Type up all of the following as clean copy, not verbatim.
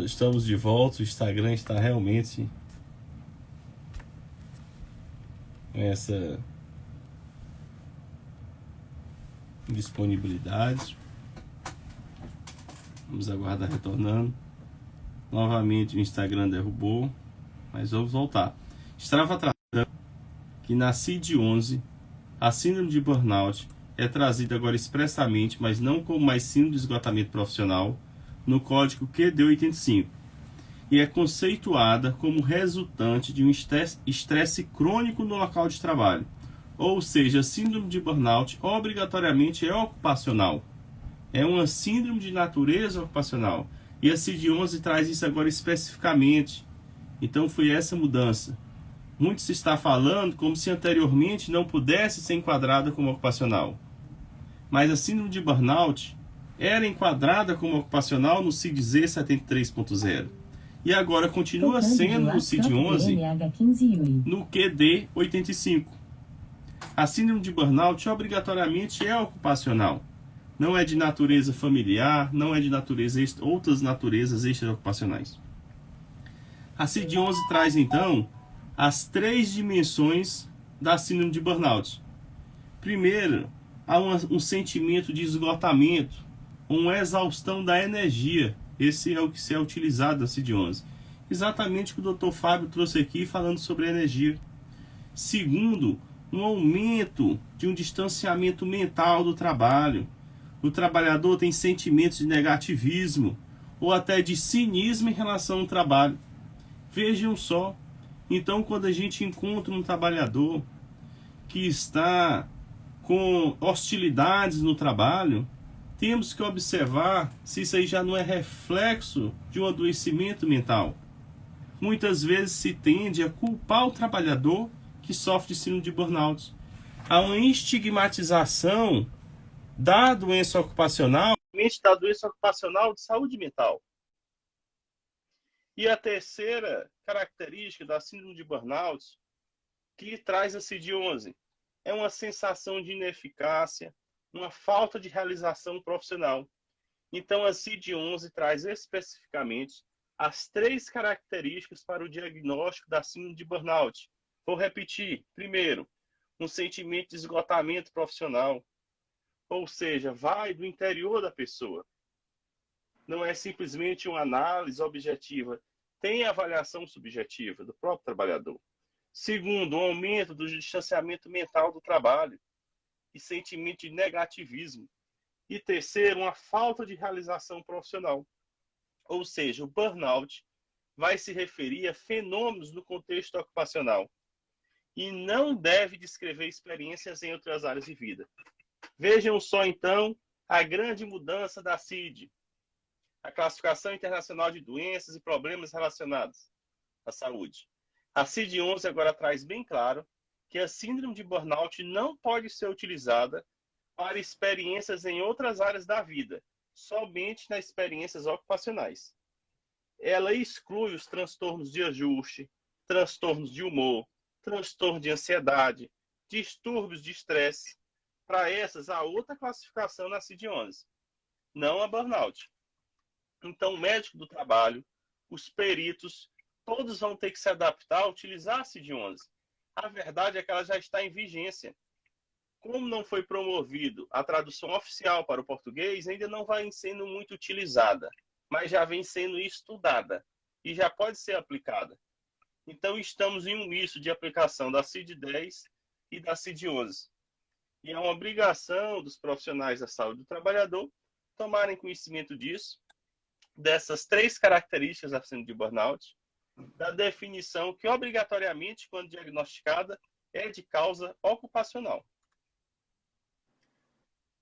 Estamos de volta. O Instagram está realmente com essa disponibilidade. Vamos aguardar retornando. Novamente o Instagram derrubou, mas vamos voltar. Estava tratando que na CID-11 a síndrome de burnout é trazida agora expressamente, mas não como mais síndrome de esgotamento profissional, no código QD85, e é conceituada como resultante de um estresse crônico no local de trabalho. Ou seja, a síndrome de burnout obrigatoriamente é ocupacional. É uma síndrome de natureza ocupacional. E a CID-11 traz isso agora especificamente. Então foi essa mudança. Muito se está falando como se anteriormente não pudesse ser enquadrada como ocupacional. Mas a síndrome de burnout era enquadrada como ocupacional no CID-Z 73.0. E agora continua sendo no CID-11 no QD 85. A síndrome de burnout obrigatoriamente é ocupacional. Não é de natureza familiar, não é de outras naturezas extraocupacionais. A CID-11 traz então as 3 dimensões da síndrome de burnout. Primeiro, há um sentimento de esgotamento, uma exaustão da energia. Esse é o que se é utilizado na CID-11. Exatamente o que o Dr. Fábio trouxe aqui falando sobre energia. Segundo, um aumento de um distanciamento mental do trabalho. O trabalhador tem sentimentos de negativismo ou até de cinismo em relação ao trabalho. Vejam só. Então, quando a gente encontra um trabalhador que está com hostilidades no trabalho, temos que observar se isso aí já não é reflexo de um adoecimento mental. Muitas vezes se tende a culpar o trabalhador que sofre de síndrome de burnout. Há uma estigmatização da doença ocupacional, de saúde mental. E a terceira característica da síndrome de burnout que traz a CID-11 é uma sensação de ineficácia, uma falta de realização profissional. Então a CID-11 traz especificamente as 3 características para o diagnóstico da síndrome de burnout. Vou repetir. Primeiro, um sentimento de esgotamento profissional, ou seja, vai do interior da pessoa. Não é simplesmente uma análise objetiva, tem avaliação subjetiva do próprio trabalhador. Segundo, um aumento do distanciamento mental do trabalho e sentimento de negativismo. E terceiro, uma falta de realização profissional. Ou seja, o burnout vai se referir a fenômenos no contexto ocupacional e não deve descrever experiências em outras áreas de vida. Vejam só, então, a grande mudança da CID, a Classificação Internacional de Doenças e Problemas Relacionados à Saúde. A CID-11 agora traz bem claro que a síndrome de burnout não pode ser utilizada para experiências em outras áreas da vida, somente nas experiências ocupacionais. Ela exclui os transtornos de ajuste, transtornos de humor, transtorno de ansiedade, distúrbios de estresse. Para essas, há outra classificação na CID-11, não a burnout. Então, o médico do trabalho, os peritos, todos vão ter que se adaptar a utilizar a CID-11. A verdade é que ela já está em vigência. Como não foi promovido a tradução oficial para o português, ainda não vai sendo muito utilizada, mas já vem sendo estudada e já pode ser aplicada. Então, estamos em um misto de aplicação da CID-10 e da CID-11. E é uma obrigação dos profissionais da saúde do trabalhador tomarem conhecimento disso, dessas 3 características da síndrome de burnout, da definição que, obrigatoriamente, quando diagnosticada, é de causa ocupacional.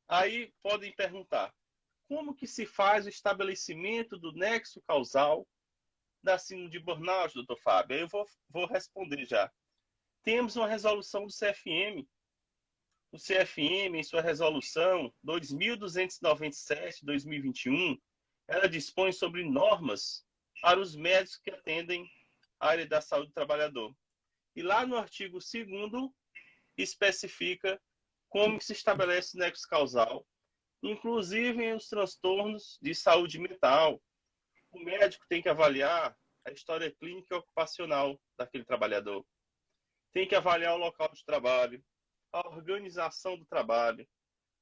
Aí podem perguntar, como que se faz o estabelecimento do nexo causal da síndrome de burnout, doutor Fábio? Aí eu vou responder já. Temos uma resolução do CFM. O CFM, em sua resolução 2297/2021, ela dispõe sobre normas para os médicos que atendem a área da saúde do trabalhador. E lá no artigo 2º especifica como se estabelece nexo causal, inclusive em os transtornos de saúde mental, O médico tem que avaliar a história clínica e ocupacional daquele trabalhador. Tem que avaliar o local de trabalho, a organização do trabalho,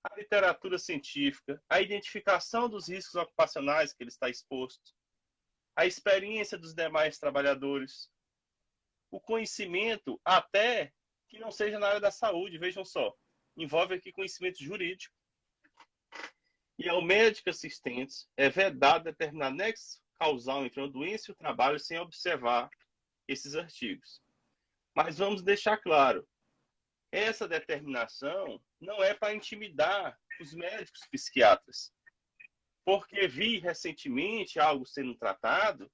a literatura científica, a identificação dos riscos ocupacionais que ele está exposto, a experiência dos demais trabalhadores, o conhecimento, até que não seja na área da saúde, vejam só, envolve aqui conhecimento jurídico. E ao médico assistente é vedado determinar nexo causal entre uma doença e o trabalho sem observar esses artigos. Mas vamos deixar claro, essa determinação não é para intimidar os médicos psiquiatras, porque vi recentemente algo sendo tratado,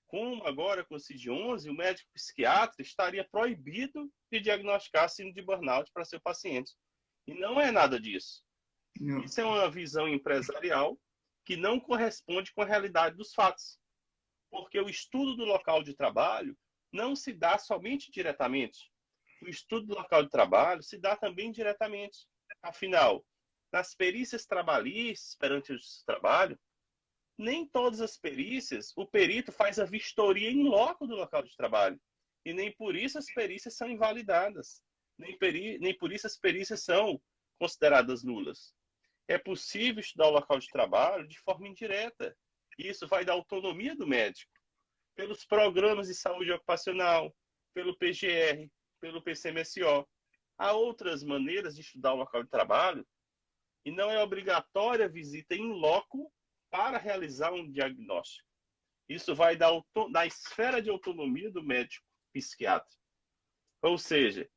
como agora com o CID-11, o médico psiquiatra estaria proibido de diagnosticar síndrome de burnout para seu paciente. E não é nada disso. Não. Isso é uma visão empresarial que não corresponde com a realidade dos fatos. Porque o estudo do local de trabalho não se dá somente diretamente. O estudo do local de trabalho se dá também diretamente. Afinal, nas perícias trabalhistas perante o trabalho, nem todas as perícias, o perito faz a vistoria em loco do local de trabalho. E nem por isso as perícias são invalidadas. Nem por isso as perícias são consideradas nulas. É possível estudar o local de trabalho de forma indireta. E isso vai dar autonomia do médico. Pelos programas de saúde ocupacional, pelo PGR, pelo PCMSO. Há outras maneiras de estudar o local de trabalho e não é obrigatória a visita em loco para realizar um diagnóstico. Isso vai dar na esfera de autonomia do médico psiquiatra. Ou seja,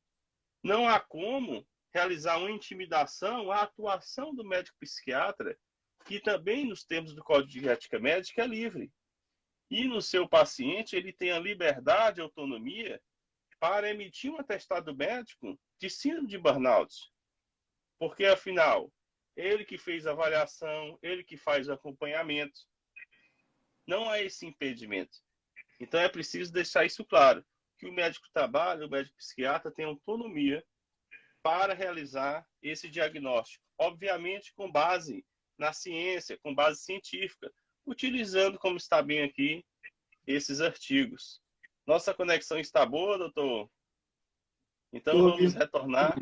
não há como realizar uma intimidação à atuação do médico psiquiatra, que também, nos termos do Código de Ética Médica, é livre. E no seu paciente, ele tem a liberdade e autonomia para emitir um atestado médico de síndrome de burnout. Porque, afinal, ele que fez a avaliação, ele que faz o acompanhamento. Não há esse impedimento. Então, é preciso deixar isso claro, que o médico trabalha, o médico psiquiatra tem autonomia para realizar esse diagnóstico. Obviamente, com base na ciência, com base científica, utilizando, como está bem aqui, esses artigos. Nossa conexão está boa, doutor? Então, vamos retornar.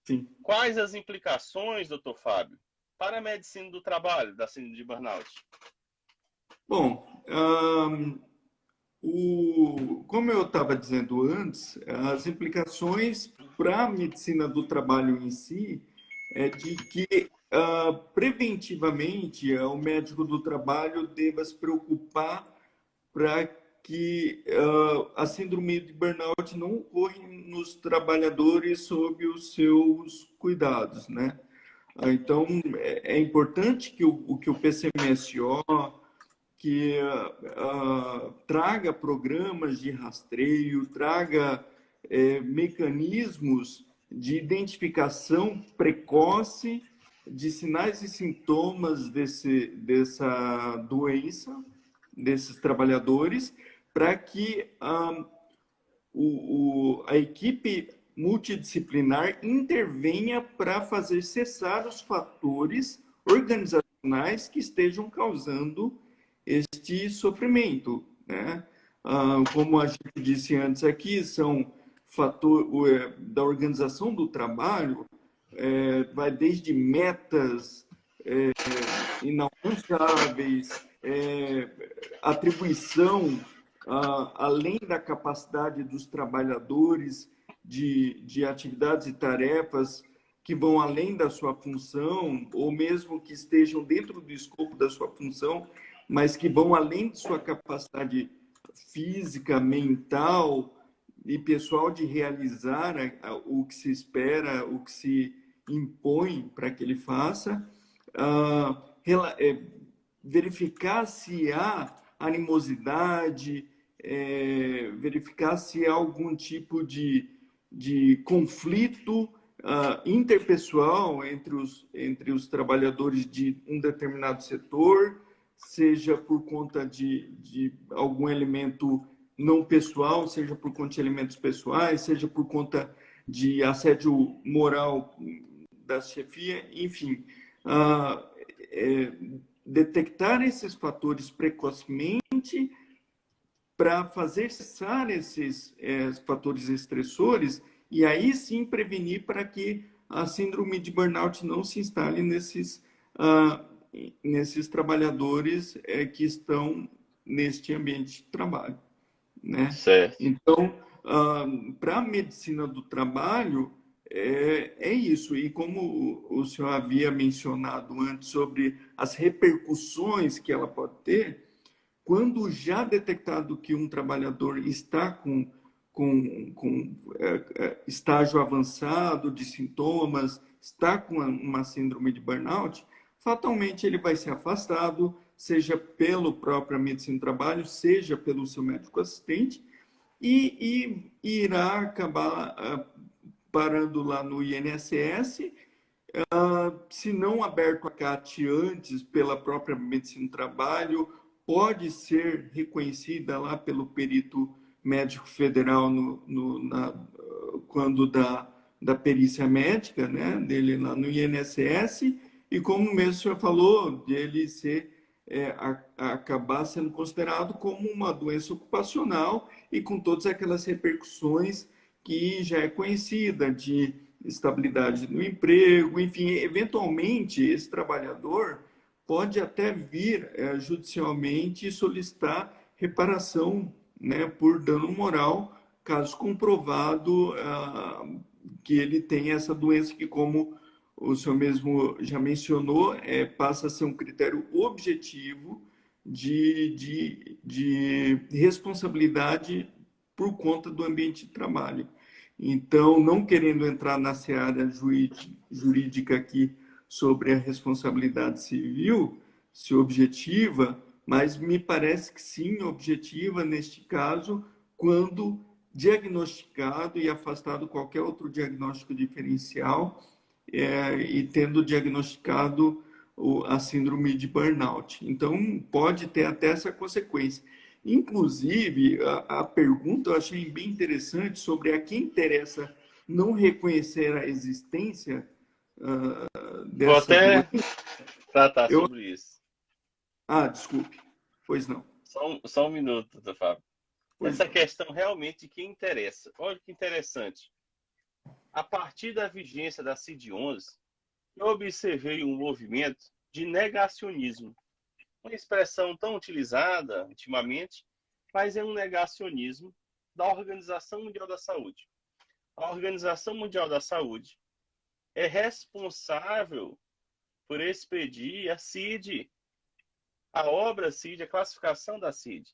Sim. Quais as implicações, doutor Fábio, para a medicina do trabalho da síndrome de burnout? Bom, como eu estava dizendo antes, as implicações para a medicina do trabalho em si é de que preventivamente o médico do trabalho deva se preocupar para que a síndrome de burnout não ocorra nos trabalhadores sob os seus cuidados, né? Então, é importante que o PCMSO traga programas de rastreio, traga mecanismos de identificação precoce de sinais e sintomas dessa doença, desses trabalhadores, para que a equipe multidisciplinar intervenha para fazer cessar os fatores organizacionais que estejam causando este sofrimento, né? Como a gente disse antes aqui, são fatores da organização do trabalho, vai desde metas inalcançáveis, atribuição além da capacidade dos trabalhadores de atividades e tarefas que vão além da sua função, ou mesmo que estejam dentro do escopo da sua função, mas que vão além de sua capacidade física, mental e pessoal de realizar o que se espera, o que se impõe para que ele faça, verificar se há animosidade, verificar se há algum tipo de conflito interpessoal entre os trabalhadores de um determinado setor, seja por conta de algum elemento não pessoal, seja por conta de elementos pessoais, seja por conta de assédio moral da chefia, enfim. detectar esses fatores precocemente para fazer cessar esses fatores estressores e aí sim prevenir para que a síndrome de burnout não se instale nesses trabalhadores que estão neste ambiente de trabalho, né? Certo. Então, para a medicina do trabalho, é isso. E como o senhor havia mencionado antes sobre as repercussões que ela pode ter, quando já detectado que um trabalhador está com estágio avançado de sintomas, está com uma síndrome de burnout, fatalmente ele vai ser afastado, seja pelo próprio medicina do trabalho, seja pelo seu médico assistente, e irá acabar parando lá no INSS, se não aberto a CAT antes pela própria medicina do trabalho, pode ser reconhecida lá pelo perito médico federal quando da perícia médica, né, dele lá no INSS, e como mesmo o senhor falou, dele acabar sendo considerado como uma doença ocupacional e com todas aquelas repercussões que já é conhecida de estabilidade no emprego, enfim, eventualmente esse trabalhador pode até vir judicialmente solicitar reparação, né, por dano moral, caso comprovado que ele tem essa doença que, como o senhor mesmo já mencionou, passa a ser um critério objetivo de responsabilidade por conta do ambiente de trabalho. Então, não querendo entrar na seara jurídica aqui sobre a responsabilidade civil, se objetiva, mas me parece que sim, objetiva neste caso, quando diagnosticado e afastado qualquer outro diagnóstico diferencial e tendo diagnosticado a síndrome de burnout. Então, pode ter até essa consequência. Inclusive, a pergunta eu achei bem interessante sobre a quem interessa não reconhecer a existência Vou dessa até doença. tratar Eu... sobre isso. Desculpe. Pois não. Só um minuto, doutor Fábio. Pois Essa não. questão realmente de quem interessa. Olha que interessante. A partir da vigência da CID-11, eu observei um movimento de negacionismo. Uma expressão tão utilizada ultimamente, mas é um negacionismo da Organização Mundial da Saúde. A Organização Mundial da Saúde é responsável por expedir a CID, a obra CID, a classificação da CID.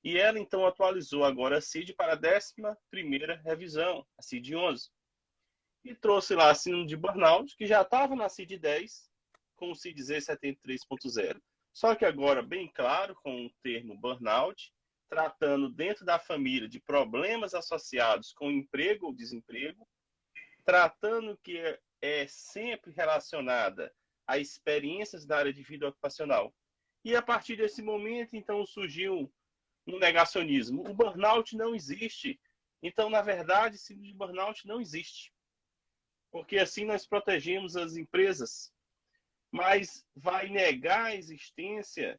E ela, então, atualizou agora a CID para a 11ª revisão, a CID-11. E trouxe lá a síndrome de burnout, que já estava na CID-10, com o CID-Z 73.0. Só que agora, bem claro, com o termo burnout, tratando dentro da família de problemas associados com emprego ou desemprego, tratando que é sempre relacionada a experiências da área de vida ocupacional. E a partir desse momento, então, surgiu um negacionismo. O burnout não existe. Então, na verdade, síndrome de burnout não existe. Porque assim nós protegemos as empresas. Mas vai negar a existência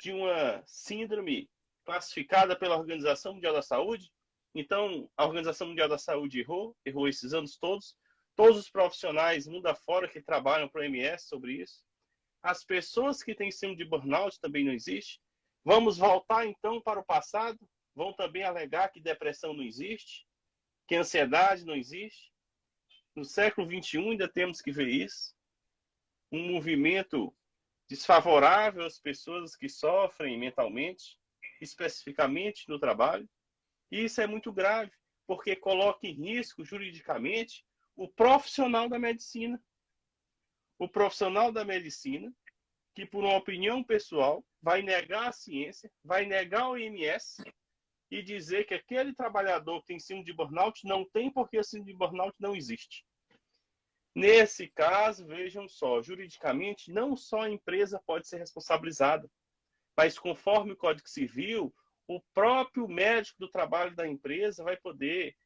de uma síndrome classificada pela Organização Mundial da Saúde? Então, a Organização Mundial da Saúde errou esses anos todos. Todos os profissionais mundo afora que trabalham para a OMS sobre isso. As pessoas que têm síndrome de burnout também não existem. Vamos voltar então para o passado? Vão também alegar que depressão não existe? Que ansiedade não existe? No século XXI ainda temos que ver isso. Um movimento desfavorável às pessoas que sofrem mentalmente, especificamente no trabalho. E isso é muito grave, porque coloca em risco juridicamente o profissional da medicina. O profissional da medicina que, por uma opinião pessoal, vai negar a ciência, vai negar o OMS e dizer que aquele trabalhador que tem síndrome de burnout não tem porque a síndrome de burnout não existe. Nesse caso, vejam só, juridicamente, não só a empresa pode ser responsabilizada, mas conforme o Código Civil, o próprio médico do trabalho da empresa vai poder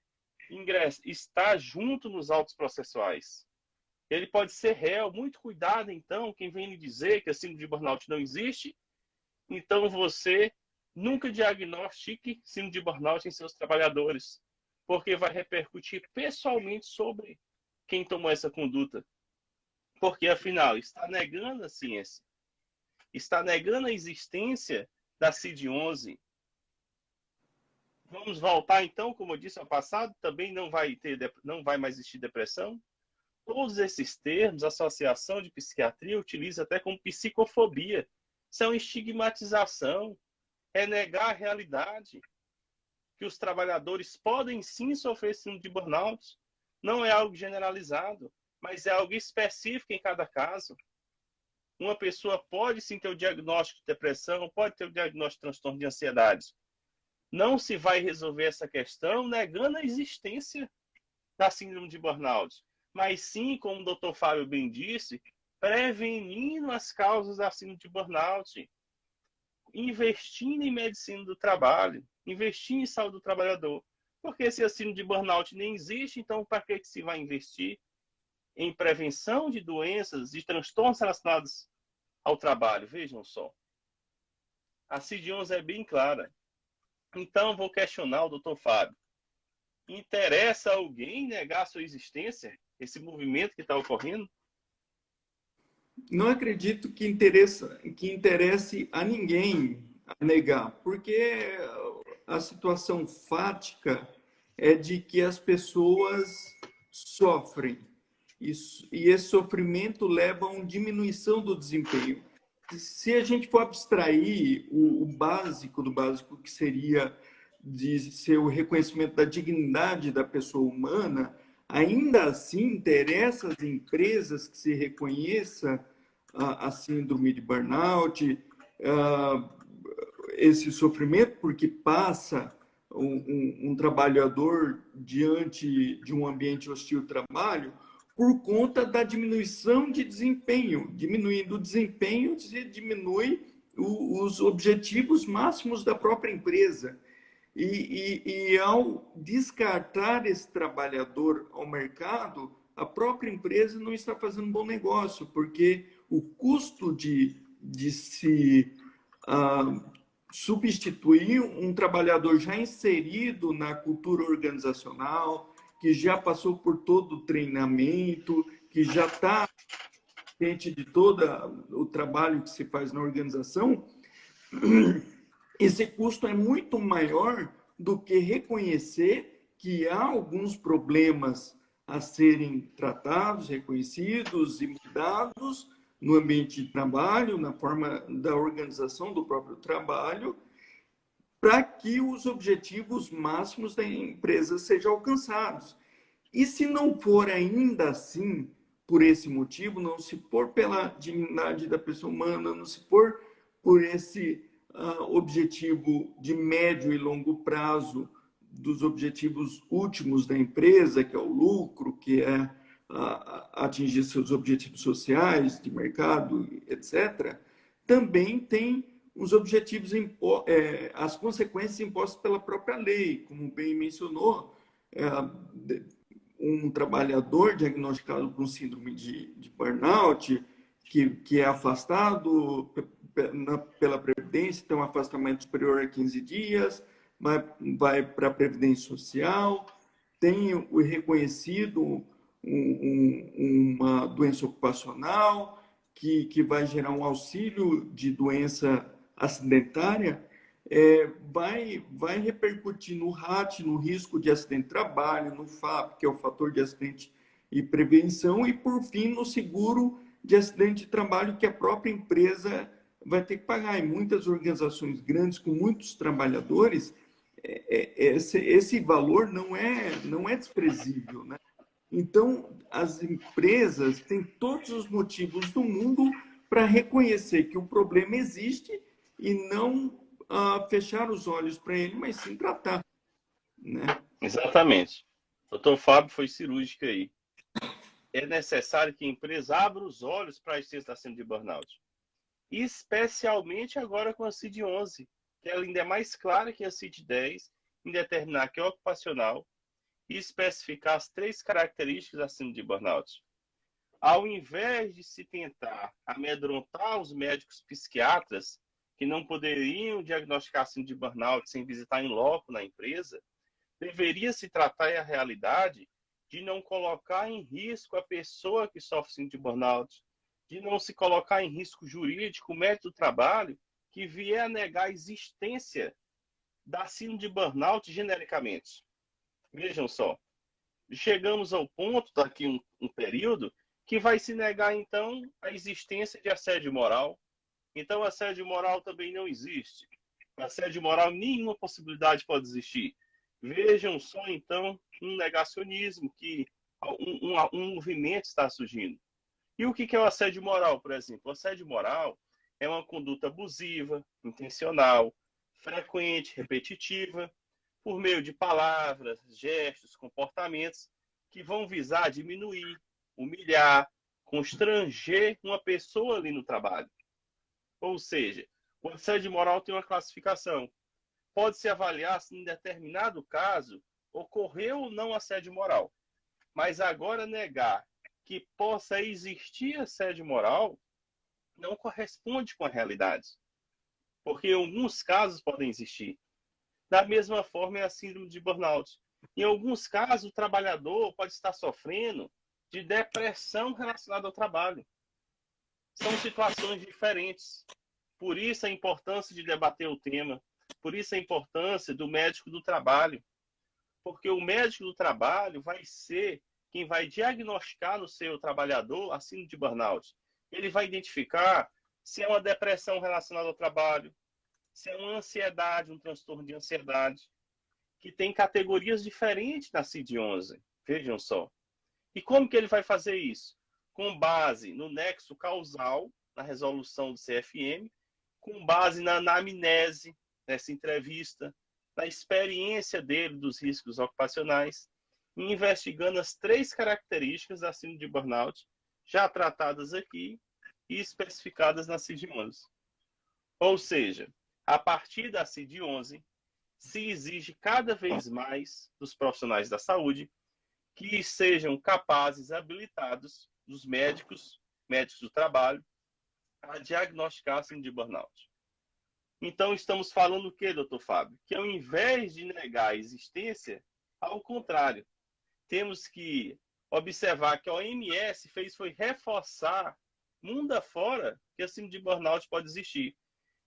estar junto nos autos processuais. Ele pode ser réu. Muito cuidado, então, quem vem lhe dizer que a síndrome de burnout não existe. Então, você nunca diagnostique síndrome de burnout em seus trabalhadores, porque vai repercutir pessoalmente sobre quem tomou essa conduta. Porque, afinal, está negando a ciência. Está negando a existência da CID-11. Vamos voltar, então, como eu disse ao passado, também não vai mais existir depressão. Todos esses termos, a Associação de Psiquiatria utiliza até como psicofobia. São estigmatização, é negar a realidade, que os trabalhadores podem sim sofrer síndrome de burnout. Não é algo generalizado, mas é algo específico em cada caso. Uma pessoa pode sim ter o diagnóstico de depressão, pode ter o diagnóstico de transtorno de ansiedade. Não se vai resolver essa questão negando a existência da síndrome de burnout, mas sim, como o Dr. Fábio bem disse, prevenindo as causas da síndrome de burnout, investindo em medicina do trabalho, investindo em saúde do trabalhador. Porque se a síndrome de burnout nem existe, então para que se vai investir em prevenção de doenças, de transtornos relacionados ao trabalho? Vejam só. A CID-11 é bem clara. Então, vou questionar o Dr. Fábio. Interessa alguém negar a sua existência? Esse movimento que está ocorrendo? Não acredito que interesse a ninguém a negar, porque a situação fática é de que as pessoas sofrem e esse sofrimento leva a uma diminuição do desempenho. Se a gente for abstrair o básico do básico, que seria de ser o reconhecimento da dignidade da pessoa humana, ainda assim interessa às empresas que se reconheça a síndrome de burnout, esse sofrimento, porque passa um trabalhador diante de um ambiente hostil de trabalho por conta da diminuição de desempenho. Diminuindo o desempenho, se diminui os objetivos máximos da própria empresa. E ao descartar esse trabalhador ao mercado, a própria empresa não está fazendo um bom negócio, porque o custo de se substituir um trabalhador já inserido na cultura organizacional, que já passou por todo o treinamento, que já está ciente de todo o trabalho que se faz na organização, esse custo é muito maior do que reconhecer que há alguns problemas a serem tratados, reconhecidos e mudados no ambiente de trabalho, na forma da organização do próprio trabalho, para que os objetivos máximos da empresa sejam alcançados. E se não for ainda assim, por esse motivo, não se for pela dignidade da pessoa humana, não se for por esse objetivo de médio e longo prazo, dos objetivos últimos da empresa, que é o lucro, que é atingir seus objetivos sociais, de mercado, etc., também tem os objetivos, as consequências impostas pela própria lei, como bem mencionou, um trabalhador diagnosticado com síndrome de burnout, que é afastado pela Previdência, tem um afastamento superior a 15 dias, vai para a Previdência Social, tem o reconhecido uma doença ocupacional, que vai gerar um auxílio de doença acidentária, vai repercutir no RAT, no risco de acidente de trabalho, no FAP, que é o fator de acidente e prevenção, e, por fim, no seguro de acidente de trabalho que a própria empresa vai ter que pagar. E muitas organizações grandes, com muitos trabalhadores, esse valor não é desprezível, né? Então, as empresas têm todos os motivos do mundo para reconhecer que o problema existe e não fechar os olhos para ele, mas sim tratar, né? Exatamente. O Dr. Fábio foi cirúrgico aí. É necessário que a empresa abra os olhos para a existência da síndrome de burnout. Especialmente agora com a CID-11, que ela ainda é mais clara que a CID-10 em determinar que é ocupacional e especificar as 3 características da síndrome de burnout. ao invés de se tentar amedrontar os médicos psiquiatras que não poderiam diagnosticar síndrome de burnout sem visitar em loco na empresa, deveria se tratar a realidade de não colocar em risco a pessoa que sofre síndrome de burnout, de não se colocar em risco jurídico o médico do trabalho que vier a negar a existência da síndrome de burnout genericamente. Vejam só, chegamos ao ponto, daqui um período, que vai se negar, então, a existência de assédio moral. Então, assédio moral também não existe. Assédio moral, nenhuma possibilidade pode existir. Vejam só, então, um negacionismo, que um movimento está surgindo. E o que é o assédio moral, por exemplo? O assédio moral é uma conduta abusiva, intencional, frequente, repetitiva, por meio de palavras, gestos, comportamentos que vão visar diminuir, humilhar, constranger uma pessoa ali no trabalho. Ou seja, o assédio moral tem uma classificação. Pode-se avaliar se em determinado caso ocorreu ou não assédio moral. Mas agora negar que possa existir assédio moral não corresponde com a realidade. Porque em alguns casos podem existir. Da mesma forma é a síndrome de burnout. Em alguns casos, o trabalhador pode estar sofrendo de depressão relacionada ao trabalho. São situações diferentes. Por isso a importância de debater o tema. Por isso a importância do médico do trabalho. Porque o médico do trabalho vai ser quem vai diagnosticar no seu trabalhador a síndrome de burnout. Ele vai identificar se é uma depressão relacionada ao trabalho, se é uma ansiedade, um transtorno de ansiedade, que tem categorias diferentes na CID-11. Vejam só. E como que ele vai fazer isso? Com base no nexo causal, na resolução do CFM, com base na anamnese, nessa entrevista, na experiência dele dos riscos ocupacionais, e investigando as 3 características da síndrome de burnout, já tratadas aqui e especificadas na CID-11. Ou seja, a partir da CID-11, se exige cada vez mais dos profissionais da saúde que sejam capazes, habilitados, dos médicos do trabalho, a diagnosticar a síndrome de burnout. Então, estamos falando o quê, doutor Fábio? Que ao invés de negar a existência, ao contrário, temos que observar que a OMS foi reforçar, mundo afora, que a síndrome de burnout pode existir.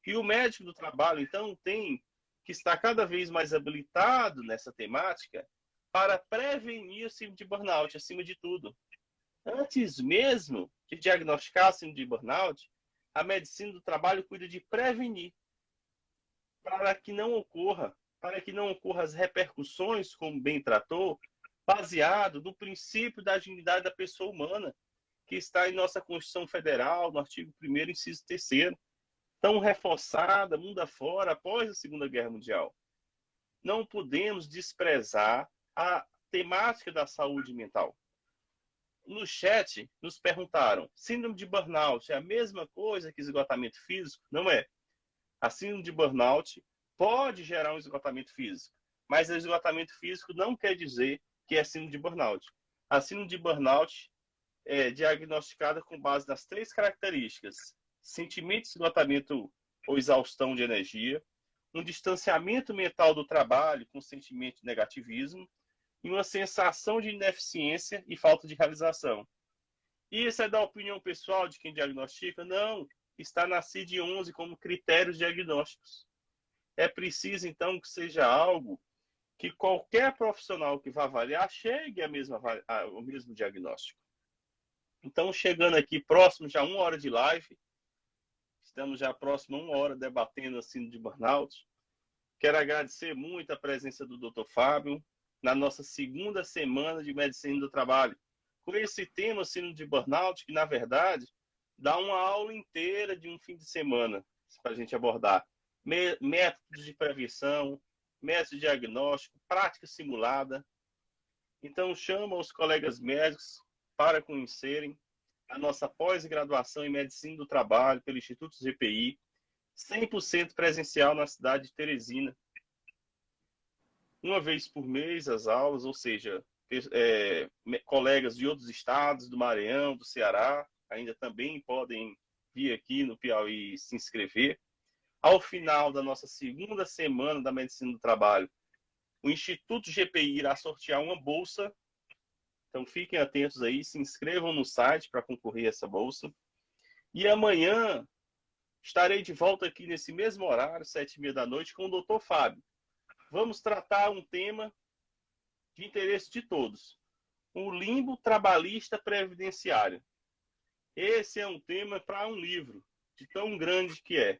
E o médico do trabalho, então, tem que estar cada vez mais habilitado nessa temática para prevenir a síndrome de burnout, acima de tudo. Antes mesmo de diagnosticar a síndrome de burnout, a medicina do trabalho cuida de prevenir, para que não ocorra as repercussões, como bem tratou, baseado no princípio da dignidade da pessoa humana, que está em nossa Constituição Federal, no artigo 1º, inciso 3º, tão reforçada, mundo afora, após a Segunda Guerra Mundial. Não podemos desprezar a temática da saúde mental. No chat, nos perguntaram, síndrome de burnout é a mesma coisa que esgotamento físico? Não é. A síndrome de burnout pode gerar um esgotamento físico, mas o esgotamento físico não quer dizer que é síndrome de burnout. A síndrome de burnout é diagnosticada com base nas 3 características: sentimento de esgotamento ou exaustão de energia, um distanciamento mental do trabalho com sentimento de negativismo e uma sensação de ineficiência e falta de realização. Isso é da opinião pessoal de quem diagnostica? Não, está na CID-11 como critérios diagnósticos. É preciso, então, que seja algo que qualquer profissional que vá avaliar chegue ao mesmo diagnóstico. Então, chegando aqui próximo, já 1 hora de live, estamos já próximo a 1 hora debatendo a síndrome de burnout. Quero agradecer muito a presença do Dr. Fábio na nossa 2ª semana de Medicina do Trabalho, com esse tema, síndrome de burnout, que, na verdade, dá uma aula inteira de um fim de semana para a gente abordar. Métodos de prevenção, métodos de diagnóstico, prática simulada. Então, chamo os colegas médicos para conhecerem a nossa pós-graduação em Medicina do Trabalho pelo Instituto GPI, 100% presencial na cidade de Teresina. 1 vez por mês as aulas, ou seja, colegas de outros estados, do Maranhão, do Ceará, ainda também podem vir aqui no Piauí se inscrever. Ao final da nossa segunda semana da Medicina do Trabalho, o Instituto GPI irá sortear uma bolsa. Então fiquem atentos aí, se inscrevam no site para concorrer a essa bolsa. E amanhã estarei de volta aqui nesse mesmo horário, 7h30 da noite, com o Dr. Fábio. Vamos tratar um tema de interesse de todos: o limbo trabalhista previdenciário. Esse é um tema para um livro, de tão grande que é.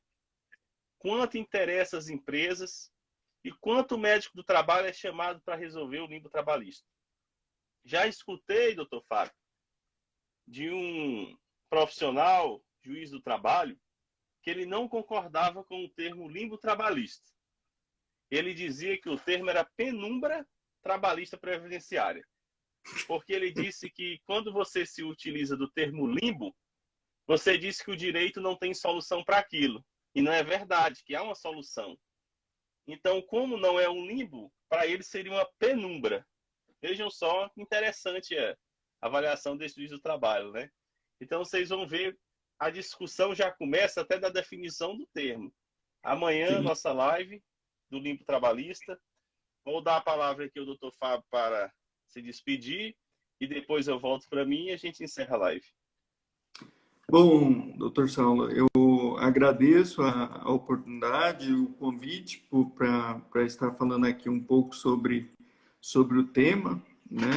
Quanto interessa às empresas e quanto o médico do trabalho é chamado para resolver o limbo trabalhista. Já escutei, doutor Fábio, de um profissional, juiz do trabalho, que ele não concordava com o termo limbo trabalhista. Ele dizia que o termo era penumbra trabalhista previdenciária. Porque ele disse que quando você se utiliza do termo limbo, você disse que o direito não tem solução para aquilo. E não é verdade, que há uma solução. Então, como não é um limbo, para ele seria uma penumbra. Vejam só que interessante a avaliação desse juiz do trabalho, né? Então, vocês vão ver, a discussão já começa até da definição do termo. Amanhã, Sim. nossa live do limbo trabalhista. Vou dar a palavra aqui ao doutor Fábio para se despedir e depois eu volto para mim e a gente encerra a live. Bom, doutor Saulo, eu agradeço a oportunidade, o convite para estar falando aqui um pouco sobre o tema, né?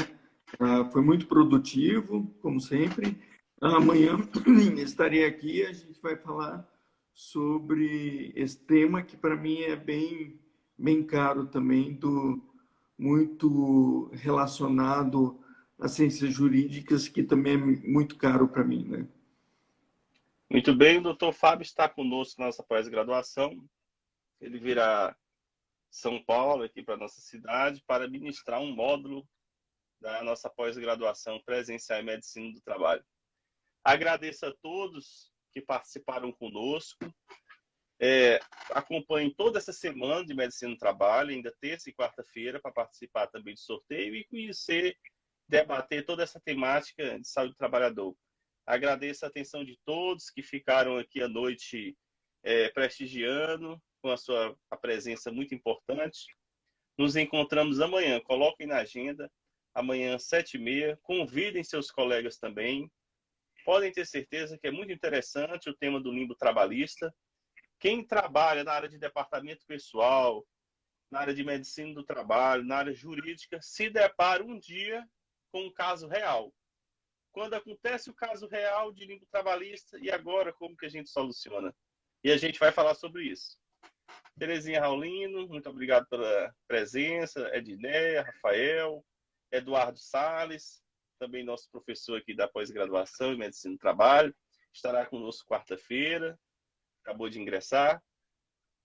Foi muito produtivo, como sempre. Amanhã estarei aqui e a gente vai falar sobre esse tema que para mim é bem caro também, muito relacionado às ciências jurídicas, que também é muito caro para mim, né? Muito bem, o doutor Fábio está conosco na nossa pós-graduação. Ele virá São Paulo, aqui para a nossa cidade, para ministrar um módulo da nossa pós-graduação presencial em Medicina do Trabalho. Agradeço a todos que participaram conosco. Acompanhem toda essa semana de Medicina do Trabalho, ainda terça e quarta-feira, para participar também do sorteio e conhecer, debater toda essa temática de saúde do trabalhador. Agradeço a atenção de todos que ficaram aqui à noite prestigiando, com a presença muito importante. Nos encontramos amanhã. Coloquem na agenda, amanhã, 7h30. Convidem seus colegas também. Podem ter certeza que é muito interessante o tema do limbo trabalhista. Quem trabalha na área de departamento pessoal, na área de medicina do trabalho, na área jurídica, se depara um dia com um caso real. Quando acontece o caso real de limbo trabalhista, e agora como que a gente soluciona? E a gente vai falar sobre isso. Terezinha Raulino, muito obrigado pela presença, Edneia, Rafael, Eduardo Salles, também nosso professor aqui da pós-graduação em Medicina do Trabalho, estará conosco quarta-feira, acabou de ingressar.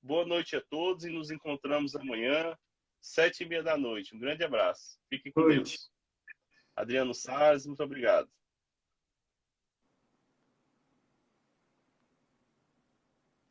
Boa noite a todos e nos encontramos amanhã, 7h30 da noite. Um grande abraço. Fiquem com Deus. Adriano Salles, muito obrigado.